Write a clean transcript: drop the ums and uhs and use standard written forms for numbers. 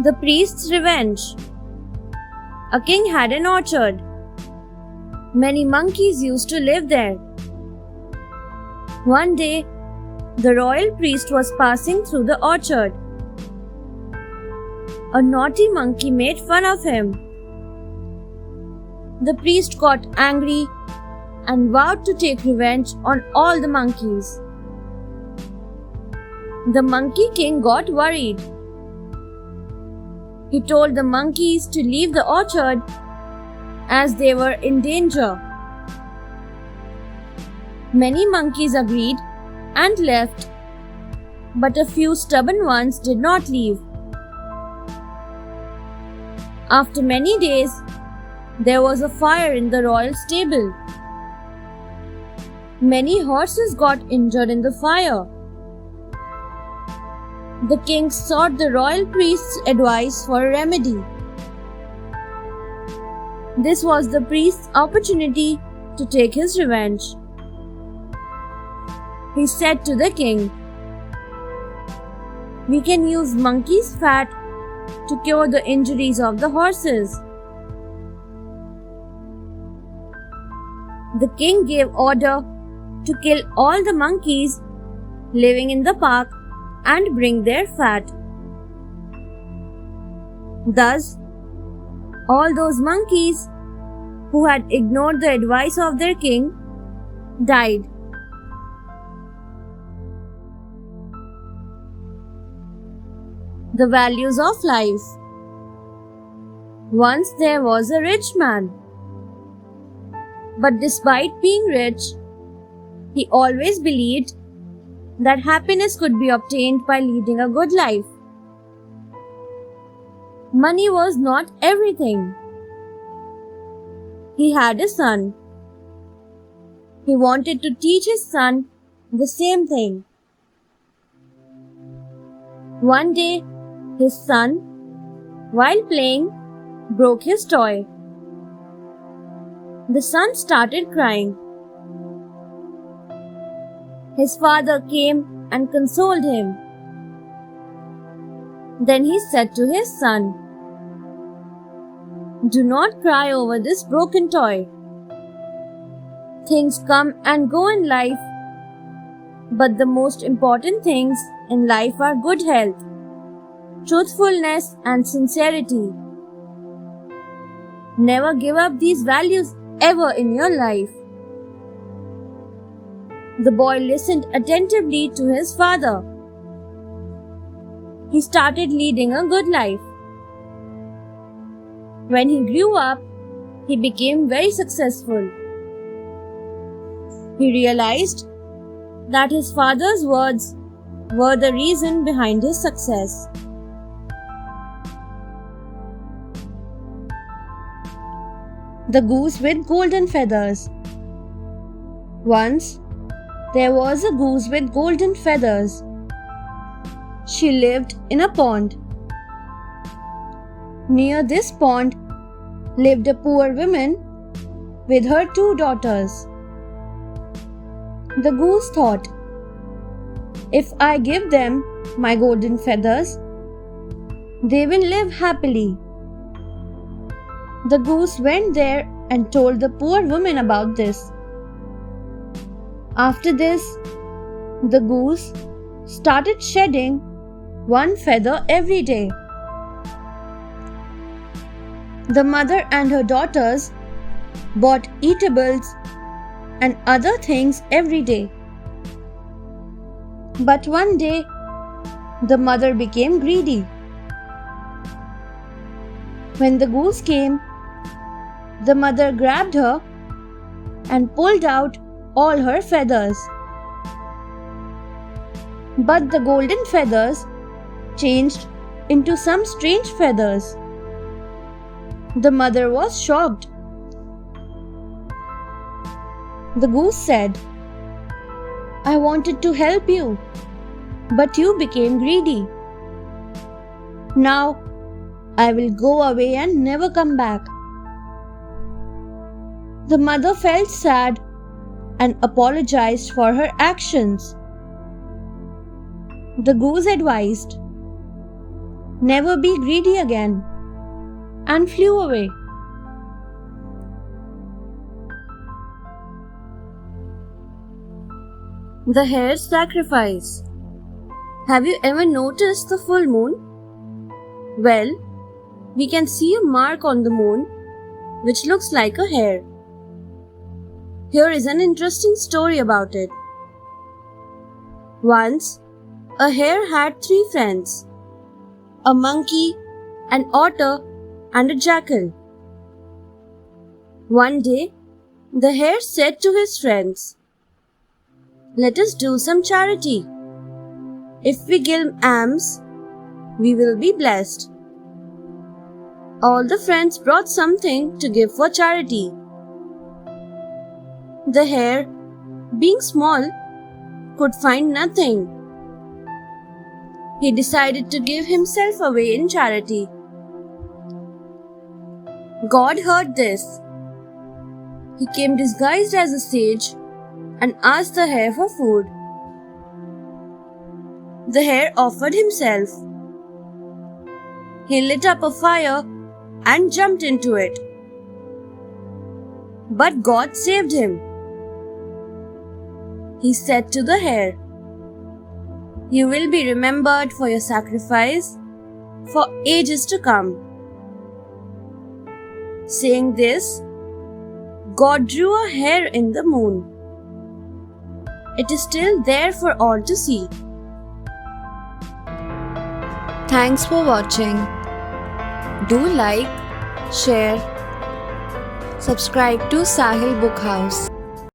The priest's revenge. A king had an orchard. Many monkeys used to live there. One day, the royal priest was passing through the orchard. A naughty monkey made fun of him. The priest got angry and vowed to take revenge on all the monkeys. The Monkey King got worried. He told the monkeys to leave the orchard as they were in danger. Many monkeys agreed and left, but a few stubborn ones did not leave. After many days, there was a fire in the royal stable. Many horses got injured in the fire. The king sought the royal priest's advice for a remedy. This was the priest's opportunity to take his revenge. He said to the king, "We can use monkey's fat to cure the injuries of the horses." The king gave order to kill all the monkeys living in the park and bring their fat. Thus, all those monkeys who had ignored the advice of their king died. The values of life. Once there was a rich man. But despite being rich, he always believed that happiness could be obtained by leading a good life. Money was not everything. He had a son. He wanted to teach his son the same thing. One day, his son, while playing, broke his toy. The son started crying. His father came and consoled him. Then he said to his son, "Do not cry over this broken toy. Things come and go in life, but the most important things in life are good health, truthfulness, and sincerity. Never give up these values ever in your life." The boy listened attentively to his father. He started leading a good life. When he grew up, he became very successful. He realized that his father's words were the reason behind his success. The Goose with Golden Feathers. Once, there was a goose with golden feathers. She lived in a pond. Near this pond lived a poor woman with her 2 daughters. The goose thought, "If I give them my golden feathers, they will live happily." The goose went there and told the poor woman about this. After this, the goose started shedding 1 feather every day. The mother and her daughters bought eatables and other things every day. But one day, the mother became greedy. When the goose came, the mother grabbed her and pulled out all her feathers. But the golden feathers changed into some strange feathers. The mother was shocked. The goose said, "I wanted to help you, but you became greedy. Now I will go away and never come back." The mother felt sad and apologized for her actions. The goose advised, never be greedy again, and flew away. The hare's sacrifice. Have you ever noticed the full moon? Well, we can see a mark on the moon which looks like a hare. Here is an interesting story about it. Once, a hare had 3 friends: a monkey, an otter, and a jackal. One day, the hare said to his friends, "Let us do some charity. If we kill alms, we will be blessed." All the friends brought something to give for charity. The hare, being small, could find nothing. He decided to give himself away in charity. God heard this. He came disguised as a sage and asked the hare for food. The hare offered himself. He lit up a fire and jumped into it. But God saved him. He said to the hare, "You will be remembered for your sacrifice for ages to come." Saying this, God drew a hare in the moon. It is still there for all to see. Thanks for watching. Do like, share, subscribe to Sahil Book House.